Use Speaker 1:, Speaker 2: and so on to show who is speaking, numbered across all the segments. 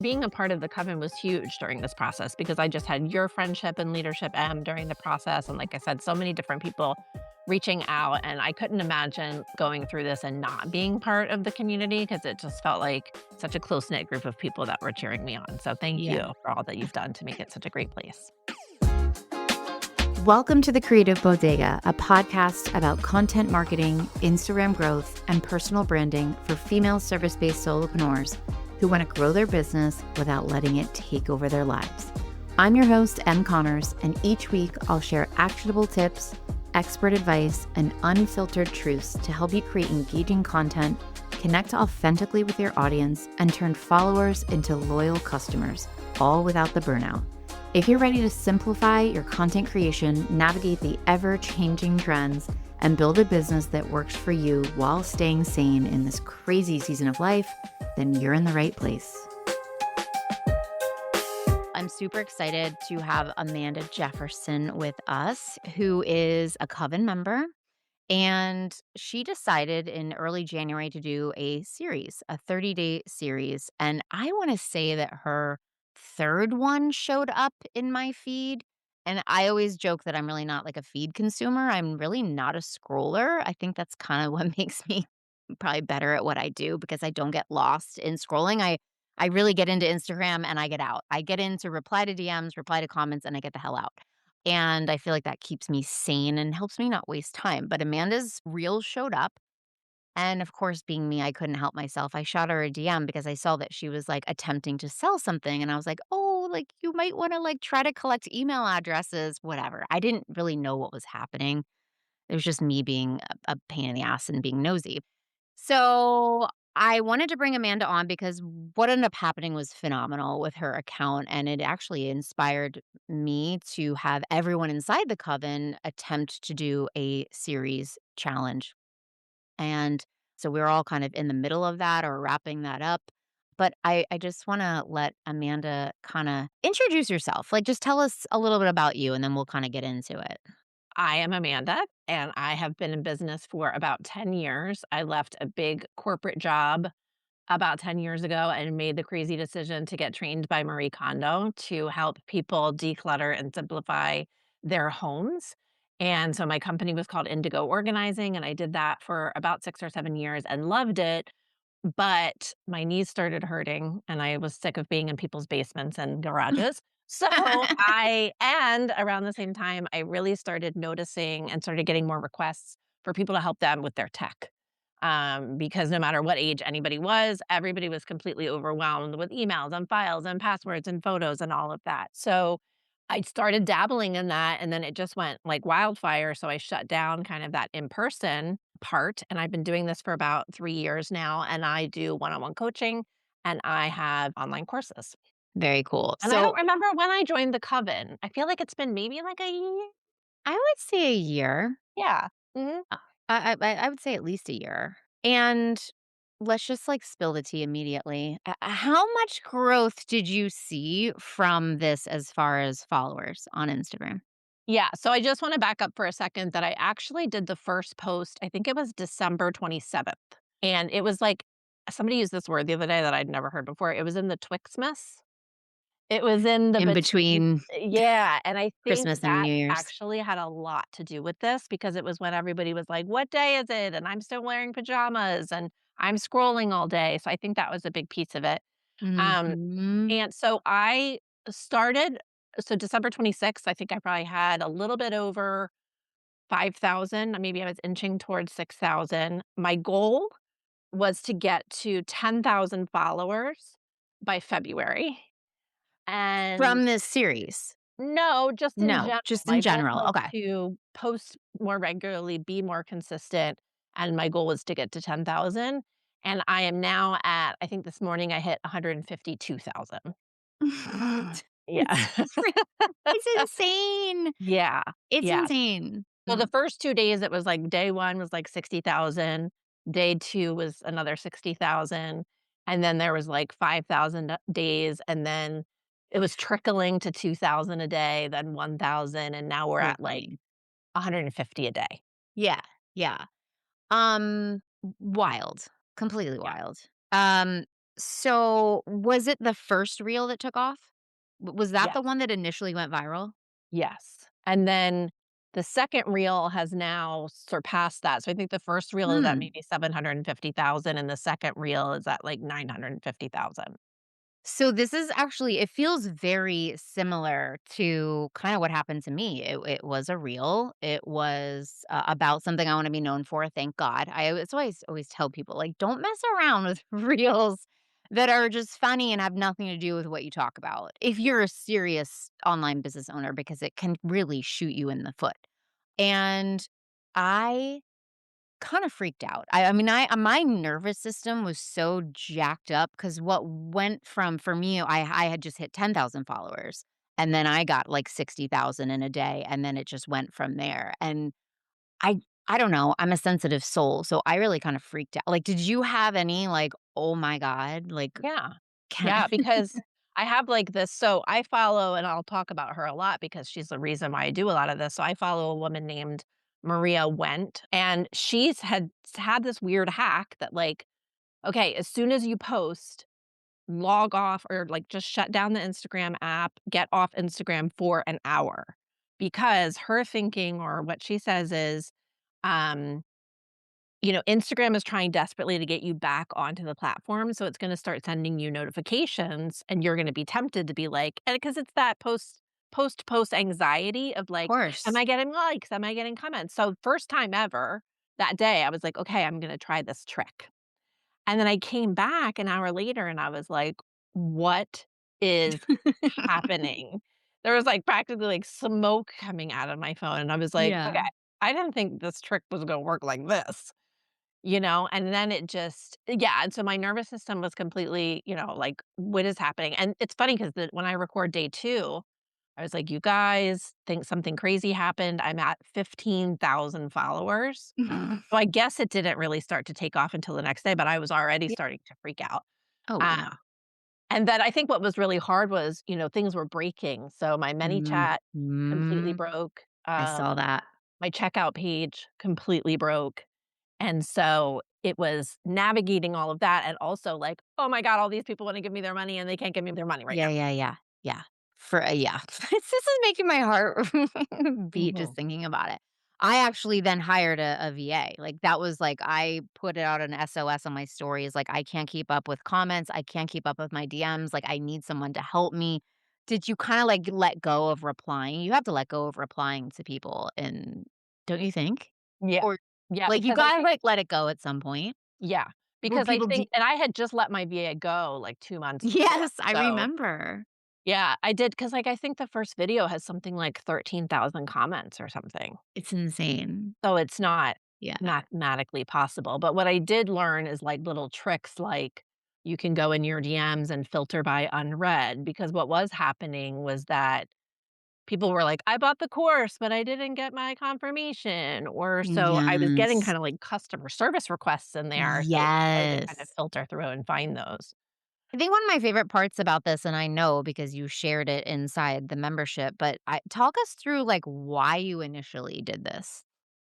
Speaker 1: Being a part of the coven was huge during this process because I just had your friendship and leadership during the process. And like I said, so many different people reaching out. And I couldn't imagine going through this and not being part of the community because it just felt like such a close knit group of people that were cheering me on. So thank
Speaker 2: Yeah.
Speaker 1: you for all that you've done to make it such a great place.
Speaker 2: Welcome to The Creative Bodega, a podcast about content marketing, Instagram growth, and personal branding for female service-based solopreneurs who want to grow their business without letting it take over their lives. I'm your host, Em Connors, and each week I'll share actionable tips, expert advice, and unfiltered truths to help you create engaging content, connect authentically with your audience, and turn followers into loyal customers, all without the burnout. If you're ready to simplify your content creation, navigate the ever-changing trends, and build a business that works for you while staying sane in this crazy season of life, then you're in the right place. I'm super excited to have Amanda Jefferson with us, who is a Coven member. And she decided in early January to do a series, a 30-day series. And I want to say that her third one showed up in my feed. And I always joke that I'm really not like a feed consumer. I'm really not a scroller. I think that's kind of what makes me probably better at what I do because I don't get lost in scrolling. I really get into Instagram and I get out. I get into reply to DMs, reply to comments, and I get the hell out. And I feel like that keeps me sane and helps me not waste time. But Amanda's reel showed up. And of course, being me, I couldn't help myself. I shot her a DM because I saw that she was like attempting to sell something. And I was like, oh, like you might want to like try to collect email addresses, whatever. I didn't really know what was happening. It was just me being a pain in the ass and being nosy. So I wanted to bring Amanda on because what ended up happening was phenomenal with her account. And it actually inspired me to have everyone inside the coven attempt to do a series challenge. And so we're all kind of in the middle of that or wrapping that up. But I just want to let Amanda kind of introduce yourself. Like, just tell us a little bit about you and then we'll kind of get into it.
Speaker 1: I am Amanda, and I have been in business for about 10 years. I left a big corporate job about 10 years ago and made the crazy decision to get trained by Marie Kondo to help people declutter and simplify their homes. And so my company was called Indigo Organizing, and I did that for about 6 or 7 years and loved it. But my knees started hurting, and I was sick of being in people's basements and garages. So and around the same time, I really started noticing and started getting more requests for people to help them with their tech. Because no matter what age anybody was, everybody was completely overwhelmed with emails and files and passwords and photos and all of that. So I started dabbling in that and then it just went like wildfire. So I shut down kind of that in person part. And I've been doing this for about 3 years now. And I do one on one coaching and I have online courses.
Speaker 2: Very cool.
Speaker 1: And I
Speaker 2: So
Speaker 1: don't remember when I joined the coven. I feel like it's been maybe like a year.
Speaker 2: I would say a year.
Speaker 1: Yeah. Mhm.
Speaker 2: Uh, I would say at least a year. And let's just like spill the tea immediately. How much growth did you see from this as far as followers on Instagram?
Speaker 1: Yeah, so I just wanna back up for a second that I actually did the first post, I think it was December 27th, and it was like somebody used this word the other day that I'd never heard before, it was in the Twixmas. It was in the
Speaker 2: In
Speaker 1: bet
Speaker 2: between
Speaker 1: yeah, and I think
Speaker 2: Christmas and
Speaker 1: that
Speaker 2: New Year's?
Speaker 1: actually had a lot to do with this because it was when everybody was like, "What day is it?" And I'm still wearing pajamas, and I'm scrolling all day, so I think that was a big piece of it. Um,
Speaker 2: Mhm.
Speaker 1: and so I started so December 26th, I think I probably had a little bit over 5,000, maybe I was inching towards 6,000. My goal was to get to 10,000 followers by February. And
Speaker 2: From this series?
Speaker 1: no, just in
Speaker 2: No,
Speaker 1: general.
Speaker 2: just in
Speaker 1: My goal
Speaker 2: general.
Speaker 1: was
Speaker 2: Okay.
Speaker 1: to post more regularly, be more consistent, and my goal was to get to 10,000. And I am now at, I think this morning I hit 152,000. Yeah.
Speaker 2: It's it's insane.
Speaker 1: Yeah.
Speaker 2: It's
Speaker 1: Yeah.
Speaker 2: insane.
Speaker 1: So the first 2 days, it was like day 1 was like 60,000, day 2 was another 60,000, and then there was like 5,000 days, and then it was trickling to 2,000 a day, then 1,000, and now we're
Speaker 2: So
Speaker 1: at like
Speaker 2: funny.
Speaker 1: 150 a day.
Speaker 2: Yeah, yeah. Wild, completely
Speaker 1: Yeah.
Speaker 2: wild. Um, So, was it the first reel that took off? Was that the
Speaker 1: Yes.
Speaker 2: one that initially went viral?
Speaker 1: Yes. And then the second reel has now surpassed that. So I think the first reel is at
Speaker 2: Hmm.
Speaker 1: maybe 750,000 and the second reel is at like 950,000.
Speaker 2: So this is actually it feels very similar to kind of what happened to me. It was a reel. It was about something I want to be known for. Thank God. It's always tell people like don't mess around with reels that are just funny and have nothing to do with what you talk about. If you're a serious online business owner, because it can really shoot you in the foot. And I kinda freaked out. I mean, my nervous system was so jacked up because what went from for me, I had just hit 10,000 followers, and then I got, like, 60,000 in a day, and then it just went from there, and I I don't know, I'm a sensitive soul, so I really kinda freaked out. Like, did you have any, like, "Oh my god," like,
Speaker 1: Yeah.
Speaker 2: can
Speaker 1: Yeah, because I have like this so I follow and I'll talk about her a lot because she's the reason why I do a lot of this. So I follow a woman named Maria Went and had this weird hack that like, okay, as soon as you post, log off or like just shut down the Instagram app, get off Instagram for an hour. Because her thinking or what she says is, um Instagram is trying desperately to get you back onto the platform, so it's gonna start sending you notifications, and you're gonna be tempted to be like and because it's that post anxiety of like, "Am
Speaker 2: course.
Speaker 1: I getting likes? Am I getting comments?" So, first time ever, that day, I was like, "Okay, I'm gonna try this trick." And then I came back an hour later, and I was like, "What is happening?" There was, like, practically, like, smoke coming out of my phone, and I was like, "Okay,
Speaker 2: Yeah.
Speaker 1: I didn't think this trick was gonna work like this." And then it just yeah, and so my nervous system was completely, like, "What is happening?" And it's funny because when I record day 2, I was like, "You guys think something crazy happened." I'm at 15,000 followers. So I guess it didn't really start to take off until the next day, but I was already
Speaker 2: Yeah.
Speaker 1: starting to freak out.
Speaker 2: Oh,
Speaker 1: Um,
Speaker 2: yeah.
Speaker 1: and then I think what was really hard was, things were breaking. So my
Speaker 2: Mm.
Speaker 1: ManyChat completely
Speaker 2: Mm.
Speaker 1: broke.
Speaker 2: I saw that.
Speaker 1: My checkout page completely broke. And so it was navigating all of that and also like, "Oh my god, all these people wanna give me their money and they can't give me their money right
Speaker 2: Yeah,
Speaker 1: now."
Speaker 2: yeah, yeah, yeah. Yeah. This is making my heart beat just
Speaker 1: Mhm.
Speaker 2: thinking about it. I actually then hired a VA. Like, that was like I put it out an SOS on my stories, like, "I can't keep up with comments, I can't keep up with my DMs, like, I need someone to help me." Did you kinda, like, let go of replying? You have to let go of replying to people and don't you think?
Speaker 1: Yeah.
Speaker 2: Or,
Speaker 1: Yeah,
Speaker 2: like, you
Speaker 1: because I
Speaker 2: gotta,
Speaker 1: think
Speaker 2: like, let it go at some point.
Speaker 1: yeah,
Speaker 2: Where
Speaker 1: because I
Speaker 2: people do
Speaker 1: think and I had just let my VA go, like, 2 months before,
Speaker 2: Yes, I
Speaker 1: so
Speaker 2: remember.
Speaker 1: yeah, I did because like, I think the first video has something like 13,000 comments or something.
Speaker 2: It's insane.
Speaker 1: So it's not
Speaker 2: Yeah.
Speaker 1: mathematically possible, but what I did learn is, like, little tricks, like, you can go in your DMs and filter by unread, because what was happening was that people were like, "I bought the course, but I didn't get my confirmation," or so I was getting
Speaker 2: Yes.
Speaker 1: kinda like customer service requests in there, so it was hard to kind of
Speaker 2: Yes.
Speaker 1: filter through and find those.
Speaker 2: I think one of my favorite parts about this, and I know because you shared it inside the membership, but I talk us through, like, why you initially did this.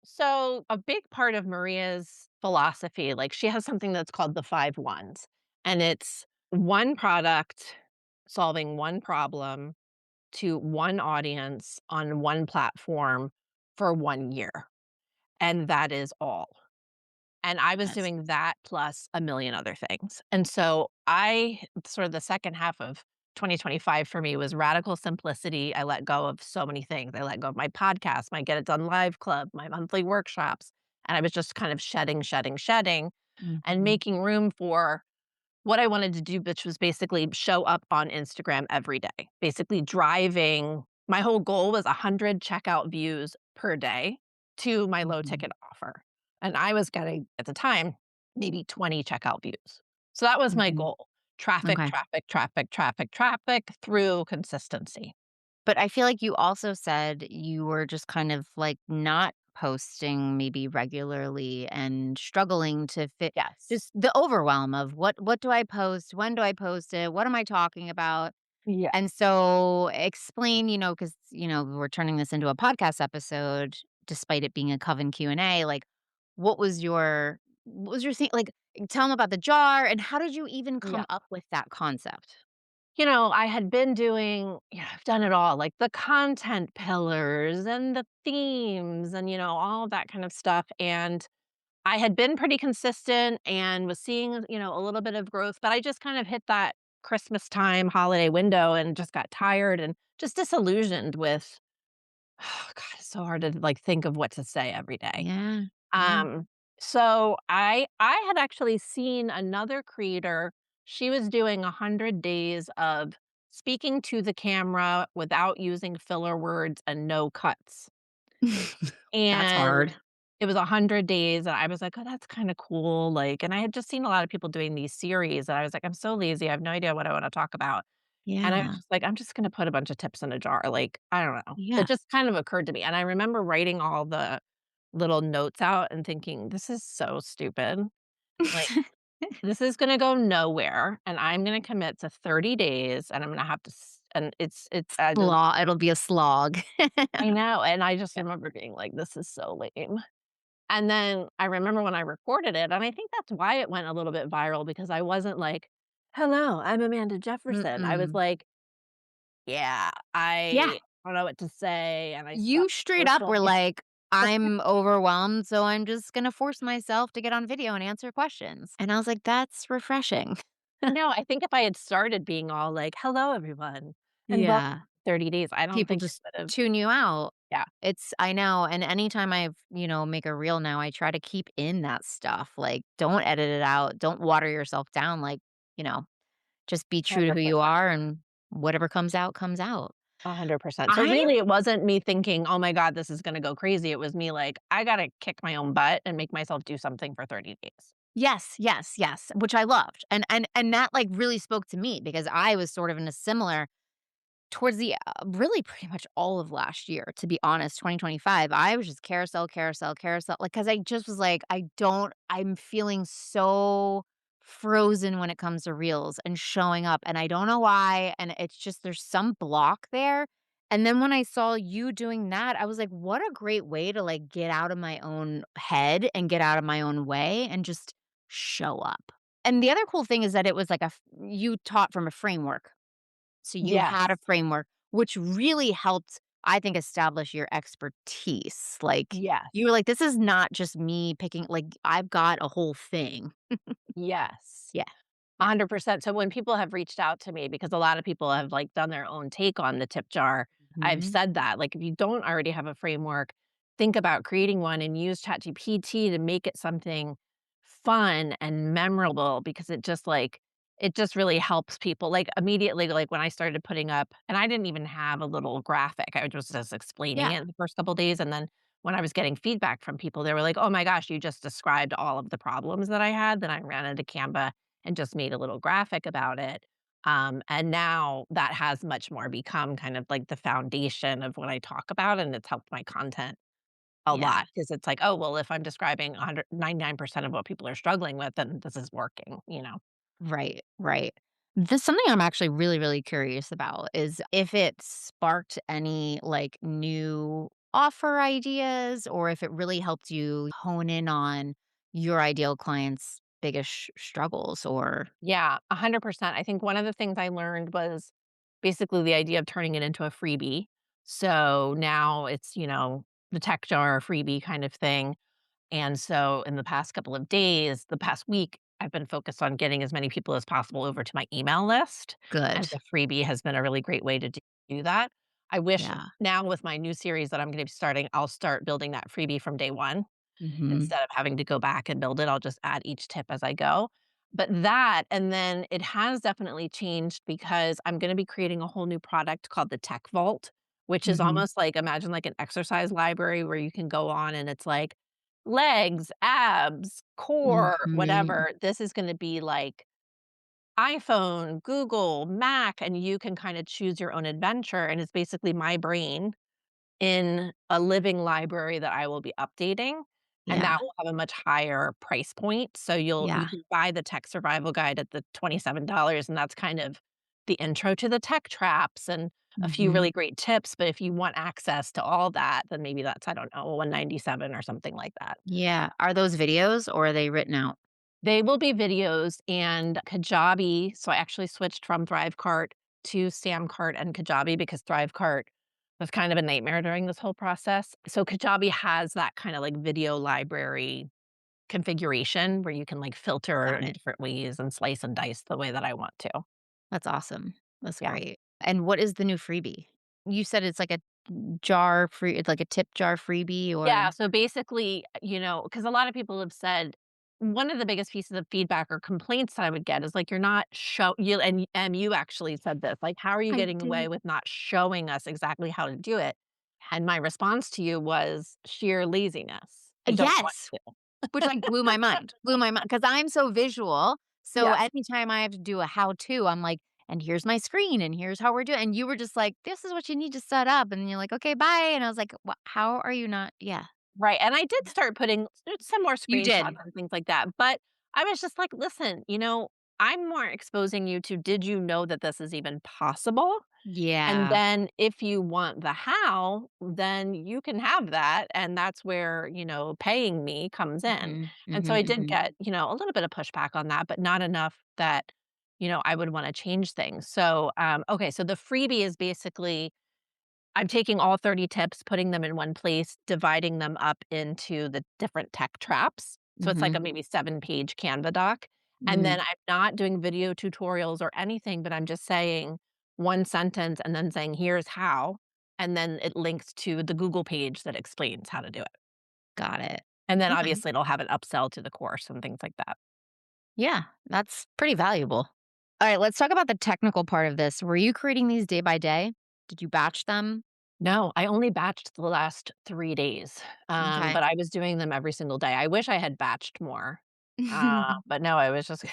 Speaker 1: So, a big part of Maria's philosophy, like, she has something that's called the 5 ones, and it's one product solving one problem to one audience on one platform for 1 year, and that is all. And I was
Speaker 2: Yes.
Speaker 1: doing that plus a million other things. And so I sort of the second half of 2025 for me was radical simplicity. I let go of so many things. I let go of my podcast, my Get It Done Live Club, my monthly workshops. And I was just kind of shedding, and
Speaker 2: Mhm.
Speaker 1: making room for what I wanted to do, which was basically show up on Instagram every day, basically driving my whole goal was 100 checkout views per day to my low
Speaker 2: Mhm.
Speaker 1: ticket offer, and I was getting, at the time, maybe 20 checkout views. So that was my
Speaker 2: Mhm.
Speaker 1: goal. Traffic,
Speaker 2: Okay.
Speaker 1: traffic, traffic, traffic, traffic through consistency.
Speaker 2: But I feel like you also said you were just kind of, like, not posting maybe regularly and struggling to fit
Speaker 1: Yes.
Speaker 2: just the overwhelm of what do I post? When do I post it? What am I talking about?
Speaker 1: Yeah.
Speaker 2: And so explain, because we're turning this into a podcast episode despite it being a Coven Q&A, like, what was your what was your thing like, tell them about the jar, and how did you even
Speaker 1: Yeah.
Speaker 2: come up with that concept?
Speaker 1: I had been doing I've done it all, like the content pillars and the themes and, all of that kind of stuff, and I had been pretty consistent and was seeing, a little bit of growth, but I just kind of hit that Christmas time holiday window and just got tired and just disillusioned with oh god, it's so hard to, like, think of what to say every day.
Speaker 2: Yeah, yeah.
Speaker 1: Um, so I had actually seen another creator, she was doing 100 days of speaking to the camera without using filler words and no cuts.
Speaker 2: That's
Speaker 1: And
Speaker 2: hard.
Speaker 1: it was 100 days, and I was like, "Oh, that's kinda cool," like, and I had just seen a lot of people doing these series, and I was like, "I'm so lazy, I have no idea what I wanna talk about." And I was
Speaker 2: Yeah,
Speaker 1: just like, "I'm just gonna put a bunch of tips in a jar," like, I don't know. It
Speaker 2: yeah.
Speaker 1: just kind of occurred to me, and I remember writing all the little notes out and thinking, "This is so stupid." Like, "This is gonna go nowhere, and I'm gonna commit to 30 days, and I'm gonna have to s" and it's I just
Speaker 2: It'll be a slog.
Speaker 1: I know, and I just
Speaker 2: Yeah.
Speaker 1: remember being like, "This is so lame." And then I remember when I recorded it, and I think that's why it went a little bit viral because I wasn't like, "Hello, I'm Amanda Jefferson." I was
Speaker 2: Mm-mm.
Speaker 1: like, "Yeah,
Speaker 2: Yeah.
Speaker 1: I don't know what to say, and I suck
Speaker 2: You straight up were
Speaker 1: socially."
Speaker 2: like, "I'm overwhelmed, so I'm just gonna force myself to get on video and answer questions." And I was like, "That's refreshing."
Speaker 1: I know, I think if I had started being all like, "Hello, everyone, and welcome
Speaker 2: Yeah.
Speaker 1: to 30 days," I don't
Speaker 2: People
Speaker 1: think it
Speaker 2: just
Speaker 1: would've
Speaker 2: tune you out.
Speaker 1: yeah,
Speaker 2: I know, and anytime make a reel now, I try to keep in that stuff, like, don't edit it out, don't water yourself down, like, you know, just be true to who you
Speaker 1: 100%.
Speaker 2: are, and whatever comes out, comes out.
Speaker 1: 100%. So,
Speaker 2: I
Speaker 1: really, it wasn't me thinking, "Oh my god, this is gonna go crazy." It was me like, "I gotta kick my own butt and make myself do something for 30 days."
Speaker 2: Yes, yes, yes, which I loved, and that, like, really spoke to me because I was sort of in a similar towards the really pretty much all of last year, to be honest, 2025, I was just carousel, carousel, carousel, like, because I just was like, I'm feeling so frozen when it comes to reels and showing up, and I don't know why, and it's just there's some block there, and then when I saw you doing that, I was like, "What a great way to, like, get out of my own head and get out of my own way and just show up." And the other cool thing is that it was like you taught from a framework. So you had a
Speaker 1: Yes.
Speaker 2: framework, which really helped, I think, establish your expertise. Like,
Speaker 1: Yes.
Speaker 2: you were like, "This is not just me picking like, I've got a whole thing."
Speaker 1: Yes.
Speaker 2: Yeah. Yeah.
Speaker 1: 100%. So when people have reached out to me, because a lot of people have, like, done their own take on the tip jar, I've
Speaker 2: Mhm.
Speaker 1: said that, like, if you don't already have a framework, think about creating one and use ChatGPT to make it something fun and memorable because it just really helps people. Like, immediately, like, when I started putting up and I didn't even have a little graphic, I was just explaining
Speaker 2: Yeah.
Speaker 1: it the first couple days, and then when I was getting feedback from people, they were like, "Oh my gosh, you just described all of the problems that I had." Then I ran into Canva and just made a little graphic about it. And now that has much more become kind of like the foundation of what I talk about, and it's helped my content a
Speaker 2: Yeah.
Speaker 1: lot because it's like, oh, well, if I'm describing 199% of what people are struggling with, then this is working, you know?
Speaker 2: Right, right. This something I'm actually really, really curious about is if it sparked any, like, new offer ideas or if it really helped you hone in on your ideal client's biggest struggles or
Speaker 1: Yeah, 100%. I think one of the things I learned was basically the idea of turning it into a freebie. So now it's, the tech jar freebie kind of thing. And so in the past couple of days, the past week, I've been focused on getting as many people as possible over to my email list. And
Speaker 2: good.
Speaker 1: the freebie has been a really great way to do that. I wish
Speaker 2: Yeah.
Speaker 1: now with my new series that I'm going to be starting, I'll start building that freebie from day one.
Speaker 2: Mhm.
Speaker 1: Instead of having to go back and build it, I'll just add each tip as I go. But that and then it has definitely changed because I'm gonna be creating a whole new product called the Tech Vault, which is
Speaker 2: Mhm.
Speaker 1: almost like imagine like an exercise library where you can go on and it's like legs, abs, core,
Speaker 2: Mhm.
Speaker 1: whatever. This is gonna be like iPhone, Google, Mac, and you can kinda choose your own adventure, and it's basically my brain in a living library that I will be updating, and
Speaker 2: Yeah.
Speaker 1: that will have a much higher price point, so you
Speaker 2: Yeah.
Speaker 1: can buy the tech survival guide at the $27, and that's kind of the intro to the tech traps and a few
Speaker 2: Mhm.
Speaker 1: really great tips, but if you want access to all that, then maybe that's, I don't know, 197 or something like that.
Speaker 2: Yeah. Are those videos or are they written out?
Speaker 1: They will be videos and Kajabi. So I actually switched from Thrivecart to Samcart and Kajabi because Thrivecart was kind of a nightmare during this whole process. So Kajabi has that kind of like video library configuration where you can like filter
Speaker 2: Got
Speaker 1: in
Speaker 2: it.
Speaker 1: different ways and slice and dice the way that I want to.
Speaker 2: That's awesome. That's
Speaker 1: Yeah.
Speaker 2: great. And what is the new freebie? You said it's like a jar free it's like a tip jar freebie
Speaker 1: Yeah,
Speaker 2: or
Speaker 1: so basically, because a lot of people have said one of the biggest pieces of feedback or complaints that I would get is like, "You're not show you," and you actually said this, like, "How are you
Speaker 2: I
Speaker 1: getting away
Speaker 2: did.
Speaker 1: with not showing us exactly how to do it?" And my response to you was sheer laziness. I don't want
Speaker 2: Yes,
Speaker 1: to.
Speaker 2: which, like, blew my mind because 'cause I'm so visual, so
Speaker 1: Yeah.
Speaker 2: anytime I have to do a how-to, I'm like, "And here's my screen, and here's how we're doing," and you were just like, "This is what you need to set up," and you're like, "Okay, bye," and I was like, "Wha how are you not" Yeah.
Speaker 1: Right, and I did start putting some more
Speaker 2: You
Speaker 1: screenshots
Speaker 2: did.
Speaker 1: and things like that, but I was just like, "Listen, I'm more exposing you to did you know that this is even possible?" And
Speaker 2: Yeah.
Speaker 1: then if you want the how, then you can have that, and that's where, paying me comes in.
Speaker 2: Mhm,
Speaker 1: And so
Speaker 2: mhm,
Speaker 1: I did
Speaker 2: mhm.
Speaker 1: get, a little bit of pushback on that, but not enough that, I would wanna change things. So, okay, so the freebie is basically I'm taking all 30 tips, putting them in one place, dividing them up into the different tech traps. So it's like a
Speaker 2: Mhm,
Speaker 1: maybe 7-page Canva doc. And then
Speaker 2: mhm.
Speaker 1: I'm not doing video tutorials or anything, but I'm just saying one sentence and then saying, here's how. And then it links to the Google page that explains how to do it.
Speaker 2: Got it.
Speaker 1: And then
Speaker 2: Okay.
Speaker 1: obviously it'll have an upsell to the course and things like that.
Speaker 2: Yeah, that's pretty valuable. Alright, let's talk about the technical part of this. Were you creating these day by day? Did you batch them?
Speaker 1: No, I only batched the last 3 days,
Speaker 2: Okay.
Speaker 1: but I was doing them every single day. I wish I had batched more, but no, I was just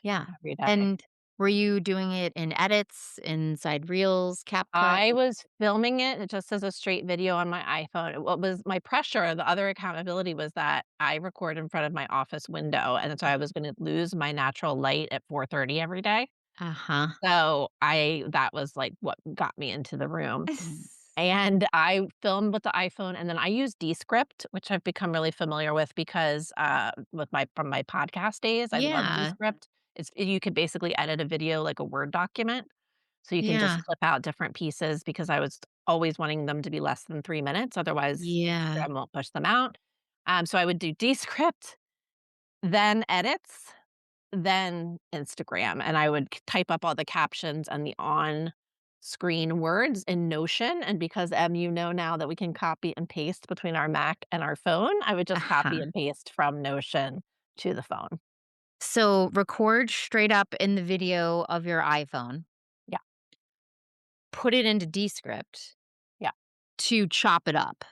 Speaker 2: Yeah.
Speaker 1: every day.
Speaker 2: And were you doing it in edits, inside Reels, CapCut?
Speaker 1: I was filming it just as a straight video on my iPhone. What was my pressure, the other accountability was that I record in front of my office window, and so I was gonna lose my natural light at 4:30 every day.
Speaker 2: Uh-huh.
Speaker 1: So I that was, like, what got me into the room. And I filmed with the iPhone, and then I use Descript, which I've become really familiar with because, from my podcast days, I love
Speaker 2: Yeah,
Speaker 1: Descript. You could basically edit a video like a Word document, so you can just
Speaker 2: yeah,
Speaker 1: clip out different pieces because I was always wanting them to be less than 3 minutes, otherwise
Speaker 2: yeah.
Speaker 1: Instagram won't push them out. So I would do Descript, then edits, then Instagram, and I would type up all the captions and the on-screen words in Notion, and because, you know now that we can copy and paste between our Mac and our phone, I would just copy
Speaker 2: Uh-huh.
Speaker 1: and paste from Notion to the phone.
Speaker 2: So, record straight up in the video of your iPhone,
Speaker 1: Yeah,
Speaker 2: put it into Descript
Speaker 1: yeah,
Speaker 2: to chop it up,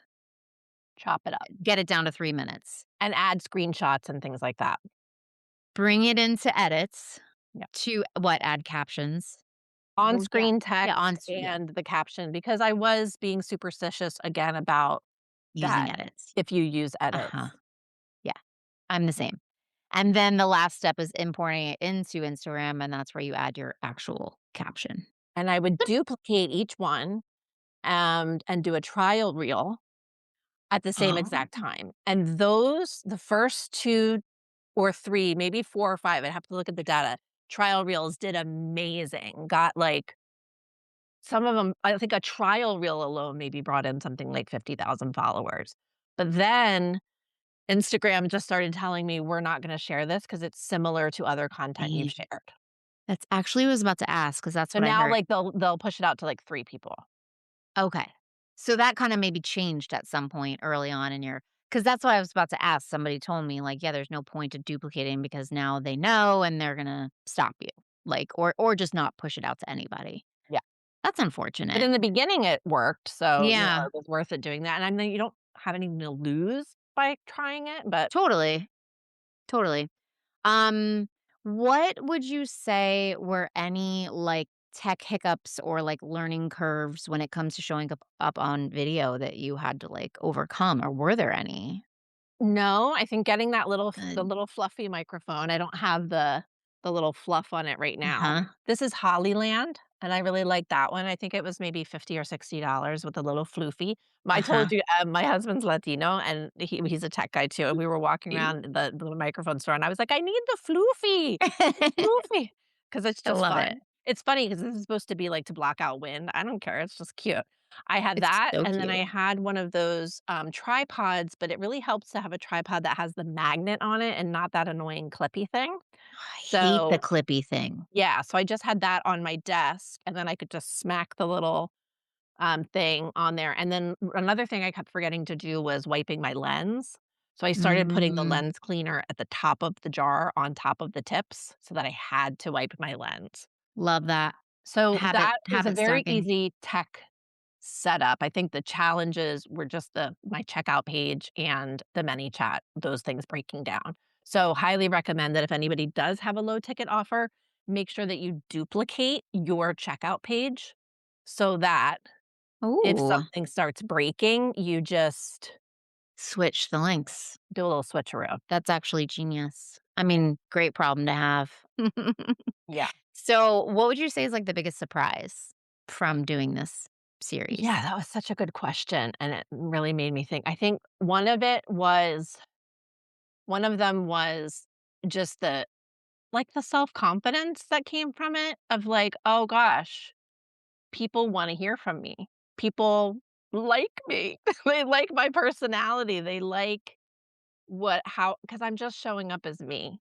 Speaker 1: chop it up,
Speaker 2: get it down to 3 minutes.
Speaker 1: and add screenshots and things like that.
Speaker 2: Bring it into edits
Speaker 1: Yeah.
Speaker 2: to what? Add captions? Well, yeah.
Speaker 1: On-screen
Speaker 2: Yeah,
Speaker 1: text
Speaker 2: yeah,
Speaker 1: and the caption because I was being superstitious again about
Speaker 2: using
Speaker 1: that
Speaker 2: edits.
Speaker 1: if you use
Speaker 2: Uh-huh.
Speaker 1: edits.
Speaker 2: Yeah, I'm the same. And then the last step is importing it into Instagram, and that's where you add your actual caption.
Speaker 1: And I would duplicate each one, and do a trial reel at the same
Speaker 2: Oh.
Speaker 1: exact time. And the first 2 or 3, maybe 4 or 5, I'd have to look at the data, trial reels did amazing. Got, like some of them I think a trial reel alone maybe brought in something like 50,000 followers. But then Instagram just started telling me, "We're not gonna share this because it's similar to other content you've
Speaker 2: Dang.
Speaker 1: shared."
Speaker 2: That's actually what I was about to ask because that's
Speaker 1: So
Speaker 2: what I
Speaker 1: now,
Speaker 2: heard.
Speaker 1: like, they'll push it out to, like, 3 people.
Speaker 2: Okay. So that kinda maybe changed at some point early on in your because that's what I was about to ask. Somebody told me, like, "Yeah, there's no point to duplicating because now they know and they're gonna stop you." Like, or just not push it out to anybody.
Speaker 1: Yeah.
Speaker 2: That's
Speaker 1: But
Speaker 2: unfortunate.
Speaker 1: in the beginning, it worked, so,
Speaker 2: Yeah,
Speaker 1: it was worth it doing that, and I mean, you don't have anything to lose by trying it, but
Speaker 2: totally, totally. Um, what would you say were any, like, tech hiccups or, like, learning curves when it comes to showing up on video that you had to, like, overcome, or were there any?
Speaker 1: no, I think getting the
Speaker 2: Good.
Speaker 1: little fluffy microphone, I don't have the little fluff on it right now.
Speaker 2: Uh-huh.
Speaker 1: This is Hollyland. and I really liked that one. I think it was maybe 50 or $60 with a little floofy. I
Speaker 2: Uh-huh.
Speaker 1: told you, my husband's Latino, and he's a tech guy too, and we were walking around the microphone store, and I was like, "I need the floofy, the floofy, because it's
Speaker 2: I
Speaker 1: just
Speaker 2: love
Speaker 1: fun.
Speaker 2: it.
Speaker 1: It's funny because this is supposed to be, like, to block out wind. I don't care, it's just cute. I had
Speaker 2: It's
Speaker 1: that,
Speaker 2: so
Speaker 1: and then
Speaker 2: cute.
Speaker 1: I had one of those, tripods, but it really helps to have a tripod that has the magnet on it and not that annoying clippy thing.
Speaker 2: I hate the
Speaker 1: So
Speaker 2: clippy thing.
Speaker 1: yeah, so I just had that on my desk, and then I could just smack the little, thing on there, and then another thing I kept forgetting to do was wiping my lens. So I started putting the
Speaker 2: Mm,
Speaker 1: lens cleaner at the top of the jar on top of the tips so that I had to wipe my lens.
Speaker 2: love that.
Speaker 1: So
Speaker 2: Habit
Speaker 1: that was a
Speaker 2: habit
Speaker 1: very
Speaker 2: stacking.
Speaker 1: easy tech setup. I think the challenges were just the my checkout page and the ManyChat, those things breaking down. So highly recommend that if anybody does have a low ticket offer, make sure that you duplicate your checkout page so that if
Speaker 2: Ooh,
Speaker 1: something starts breaking, you just
Speaker 2: switch the links.
Speaker 1: do a little switcheroo.
Speaker 2: That's actually genius. I mean, great problem to have.
Speaker 1: Yeah.
Speaker 2: So, what would you say is, like, the biggest surprise from doing this
Speaker 1: Yeah,
Speaker 2: series?
Speaker 1: that was such a good question, and it really made me think. I think one of them was just the self-confidence that came from it of like, "Oh gosh, people wanna hear from me. People like me. They like my personality. They like what how because 'cause I'm just showing up as me."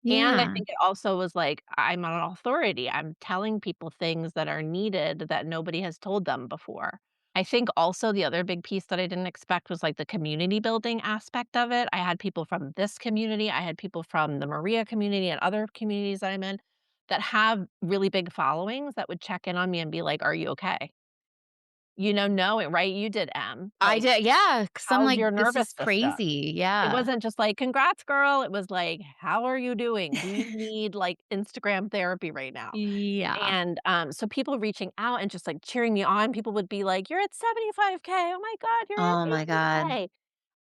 Speaker 1: And I
Speaker 2: Yeah.
Speaker 1: think it also was like, I'm an authority. I'm telling people things that are needed that nobody has told them before. I think also the other big piece that I didn't expect was like the community building aspect of it. I had people from this community, I had people from the Maria community and other communities that I'm in that have really big followings that would check in on me and be like, "Are you okay?" Knowing, right? You did M.
Speaker 2: I
Speaker 1: Like,
Speaker 2: did, yeah, because 'cause I'm
Speaker 1: "How's
Speaker 2: like,
Speaker 1: your
Speaker 2: "This
Speaker 1: nervous
Speaker 2: is
Speaker 1: system?"
Speaker 2: crazy."
Speaker 1: It
Speaker 2: Yeah.
Speaker 1: wasn't just like, "Congrats, girl." It was like, "How are you doing? Do you need, like, Instagram therapy right now?"
Speaker 2: Yeah.
Speaker 1: And, so people reaching out and just, like, cheering me on, people would be like, "You're at 75K. Oh my god, you're at
Speaker 2: Oh my god.
Speaker 1: 80K."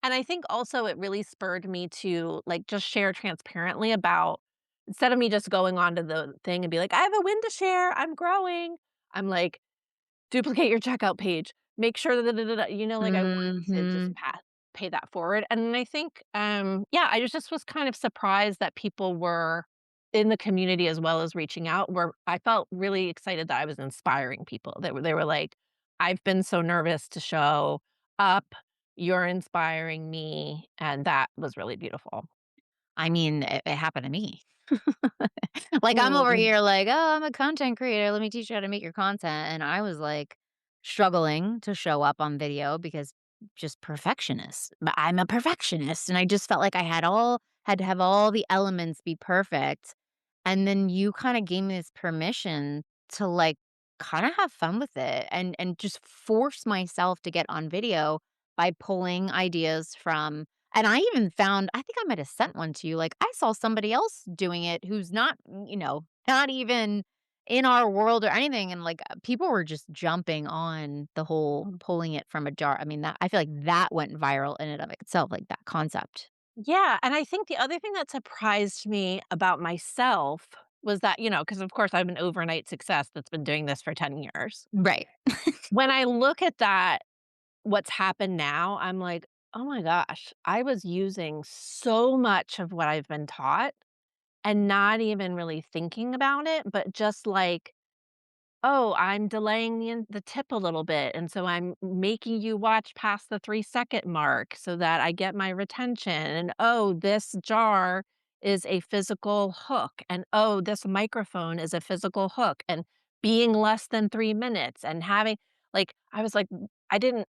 Speaker 1: And I think also it really spurred me to, like, just share transparently about instead of me just going onto the thing and be like, "I have a win to share. I'm growing." I'm like, duplicate your checkout page. Make sure that like, I wanted to just
Speaker 2: Mhm.
Speaker 1: pay that forward, and I think, yeah, I just was kind of surprised that people were in the community as well as reaching out, where I felt really excited that I was inspiring people. They were like, "I've been so nervous to show up. You're inspiring me," and that was really beautiful.
Speaker 2: I mean, it happened to me. Like, I'm over
Speaker 1: Mm.
Speaker 2: here like, "Oh, I'm a content creator. Let me teach you how to make your content." And I was, like, struggling to show up on video because just perfectionist. But I'm a perfectionist, and I just felt like I had to have all the elements be perfect. And then you kinda gave me this permission to, like, kinda have fun with it and just force myself to get on video by pulling ideas from and I even found I think I might have sent one to you, like, I saw somebody else doing it who's not, not even in our world or anything, and, like, people were just jumping on the whole pulling it from a jar. I mean, that I feel like that went viral in and of itself, like, that concept.
Speaker 1: Yeah, and I think the other thing that surprised me about myself was that, because of course I'm an overnight success that's been doing this for 10 years.
Speaker 2: Right.
Speaker 1: When I look at that, what's happened now, I'm like, "Oh my gosh, I was using so much of what I've been taught and not even really thinking about it, but just like oh, I'm delaying the tip a little bit, and so I'm making you watch past the 3-second mark so that I get my retention, and, oh, this jar is a physical hook, and, oh, this microphone is a physical hook, and being less than 3 minutes and having like, I was like, I didn't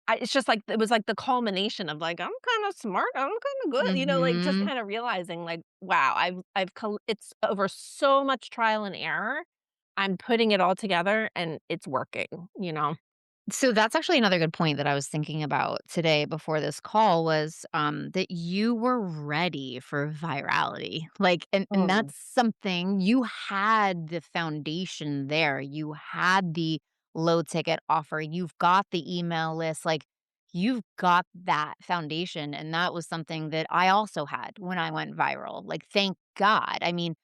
Speaker 1: it's just like it was like the culmination of like, "I'm kinda smart, I'm kinda good," like, just
Speaker 2: Mhm.
Speaker 1: kinda realizing like, wow, I've col it's over so much trial and error, I'm putting it all together and it's working.
Speaker 2: So that's actually another good point that I was thinking about today before this call was that you were ready for virality. Like, and
Speaker 1: Mm.
Speaker 2: that's something you had the foundation there. You had the low ticket offer. You've got the email list. Like, you've got that foundation. And that was something that I also had when I went viral. Like, thank God. I mean,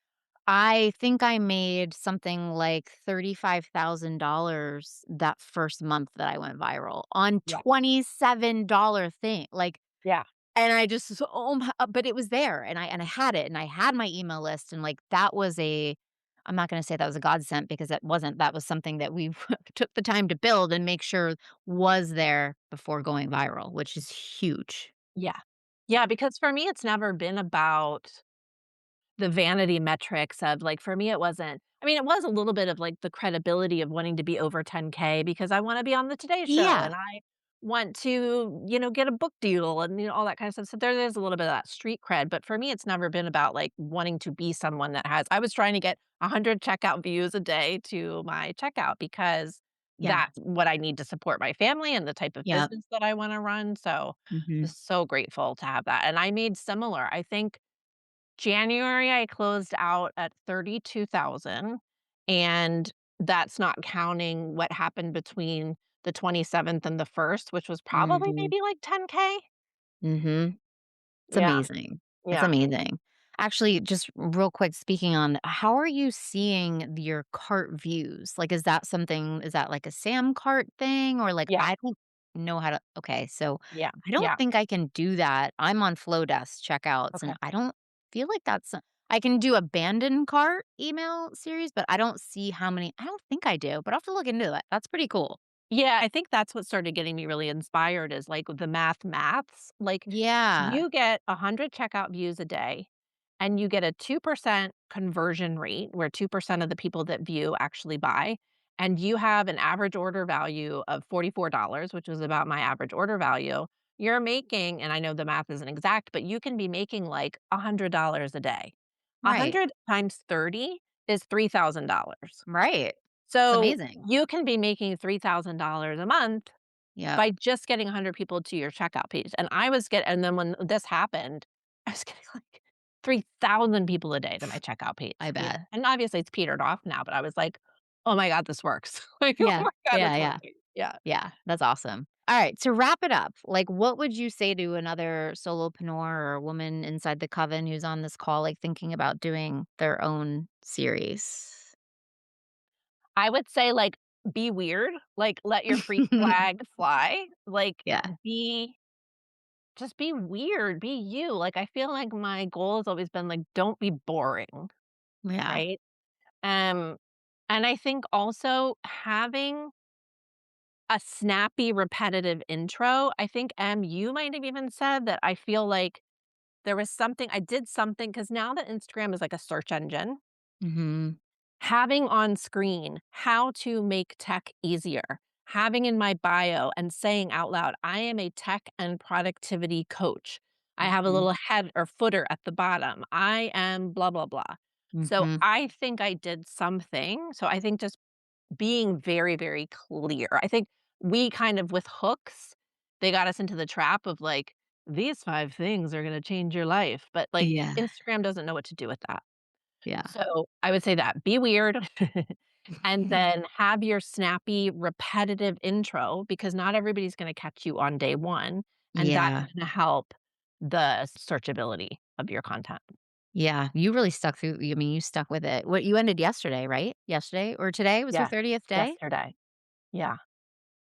Speaker 2: I think I made something like $35,000 that first month that I went viral on
Speaker 1: Yeah.
Speaker 2: $27 thing, like,
Speaker 1: Yeah.
Speaker 2: and I just so but it was there, and I had it, and I had my email list, and, like, that was a I'm not gonna say that was a godsend because it wasn't, that was something that we took the time to build and make sure was there before going viral, which is huge.
Speaker 1: Yeah. Yeah, because for me, it's never been about the vanity metrics of, like, for me, it wasn't. I mean, it was a little bit of, like, the credibility of wanting to be over 10K because I wanna be on the Today Show,
Speaker 2: Yeah,
Speaker 1: and I want to, get a book deal and, all that kind of stuff, so there's a little bit of that street cred, but for me, it's never been about, like, wanting to be someone that has I was trying to get 100 checkout views a day to my checkout because
Speaker 2: yeah,
Speaker 1: that's what I need to support my family and the type of
Speaker 2: yep,
Speaker 1: business that I wanna run, so,
Speaker 2: mhm,
Speaker 1: just so grateful to have that, and I made similar. I think January, I closed out at 32,000, and that's not counting what happened between the 27th and the 1st, which was probably
Speaker 2: mhm,
Speaker 1: maybe like 10K.
Speaker 2: mhm. It's
Speaker 1: Yeah,
Speaker 2: amazing. It's
Speaker 1: yeah,
Speaker 2: amazing. Actually, just real quick, speaking on, how are you seeing your cart views? Like, is that like a Sam cart thing? Or like,
Speaker 1: yeah,
Speaker 2: I don't know how to, okay. So
Speaker 1: yeah,
Speaker 2: I don't
Speaker 1: yeah,
Speaker 2: think I can do that. I'm on Flowdesk checkouts and
Speaker 1: okay.
Speaker 2: I don't feel like I can do abandoned cart email series, but I don't see how many, I don't think I do, but I'll have to look into that. That's pretty cool.
Speaker 1: Yeah, I think that's what started getting me really inspired is, like, the maths. Like,
Speaker 2: Yeah.
Speaker 1: you get 100 checkout views a day, and you get a 2% conversion rate, where 2% of the people that view actually buy, and you have an average order value of $44, which is about my average order value. You're making and I know the math isn't exact, but you can be making, like, $100 a day.
Speaker 2: Right.
Speaker 1: 100 times 30 is $3,000.
Speaker 2: Right. It's
Speaker 1: So,
Speaker 2: amazing.
Speaker 1: you can be making $3,000 a month
Speaker 2: Yep.
Speaker 1: by just getting 100 people to your checkout page, and then when this happened, I was getting, like, 3,000 people a day to my checkout
Speaker 2: I
Speaker 1: page,
Speaker 2: bet.
Speaker 1: and obviously it's petered off now, but I was like, "Oh my god, this works." Like, "Oh
Speaker 2: Yeah.
Speaker 1: my god,
Speaker 2: Yeah.
Speaker 1: it's
Speaker 2: Yeah.
Speaker 1: working." Yeah.
Speaker 2: Yeah, that's awesome. All right, to wrap it up, like, what would you say to another solopreneur or woman inside the coven who's on this call, like, thinking about doing their own series?
Speaker 1: I would say, like, be weird, like, let your freak flag fly, like,
Speaker 2: Yeah,
Speaker 1: be just be weird, be you, like, I feel like my goal has always been, like, don't be boring,
Speaker 2: yeah,
Speaker 1: right? Um, and I think also having a snappy, repetitive intro. I think, you might have even said that I feel like there was something I did something because now that Instagram is like a search engine,
Speaker 2: mhm,
Speaker 1: having on screen how to make tech easier, having in my bio and saying out loud, "I am a tech and productivity coach." I have a
Speaker 2: mhm,
Speaker 1: little head or footer at the bottom. I am blah, blah, blah. So
Speaker 2: mhm,
Speaker 1: I think I did something. So I think just being very, very clear. I think we kind of with hooks, they got us into the trap of like, these 5 things are gonna change your life, but, like,
Speaker 2: yeah,
Speaker 1: Instagram doesn't know what to do with that.
Speaker 2: yeah.
Speaker 1: So, I would say that, be weird, and then have your snappy, repetitive intro because not everybody's gonna catch you on day 1, and that's
Speaker 2: Yeah,
Speaker 1: gonna help the searchability of your content.
Speaker 2: yeah, you really stuck through, I mean, you stuck with it. What, you ended yesterday, right? Yesterday or today was your
Speaker 1: Yes,
Speaker 2: 30th day?
Speaker 1: yesterday. Yeah.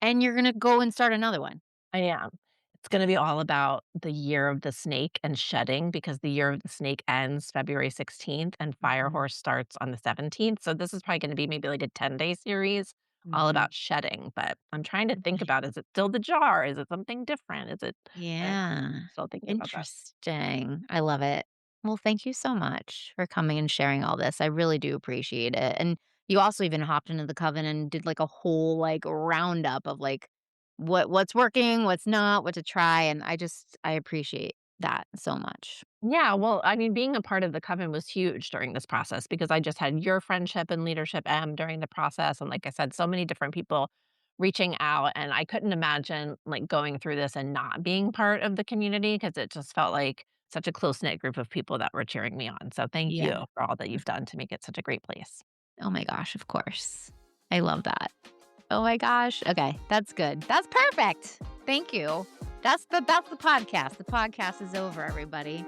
Speaker 2: And you're gonna go and start another one?
Speaker 1: I am. It's gonna be all about the year of the snake and shedding because the year of the snake ends February 16th and Fire
Speaker 2: Mhm,
Speaker 1: Horse starts on the 17th. So this is probably gonna be maybe like a 10-day series all
Speaker 2: mhm.
Speaker 1: about shedding. But I'm trying to think about, is it still the jar? Is it something different? Is it I don't know.
Speaker 2: Yeah.
Speaker 1: Still thinking about that.
Speaker 2: Interesting. I love it. Well, thank you so much for coming and sharing all this. I really do appreciate it. And you also even hopped into the coven and did like a whole like roundup of like what's working, what's not, what to try. And I appreciate that so much.
Speaker 1: Yeah, well, I mean, being a part of the coven was huge during this process because I just had your friendship and leadership during the process. And like I said, so many different people reaching out. And I couldn't imagine like going through this and not being part of the community because it just felt like such a close knit group of people that were cheering me on. So thank
Speaker 2: Yeah.
Speaker 1: you for all that you've done to make it such a great place.
Speaker 2: Oh my gosh, of course. I love that. Oh my gosh. Okay, that's good. That's perfect. Thank you. That's the podcast. The podcast is over, everybody.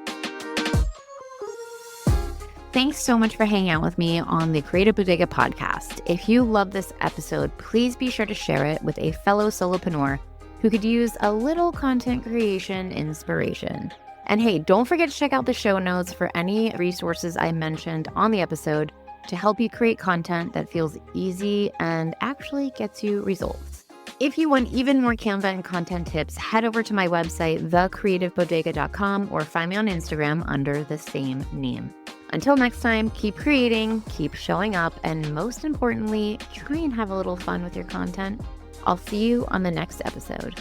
Speaker 2: Thanks so much for hanging out with me on the Creative Bodega podcast. If you love this episode, please be sure to share it with a fellow solopreneur who could use a little content creation inspiration. And hey, don't forget to check out the show notes for any resources I mentioned on the episode to help you create content that feels easy and actually gets you results. If you want even more Canva and content tips, head over to my website, thecreativebodega.com, or find me on Instagram under the same name. Until next time, keep creating, keep showing up, and most importantly, try and have a little fun with your content. I'll see you on the next episode.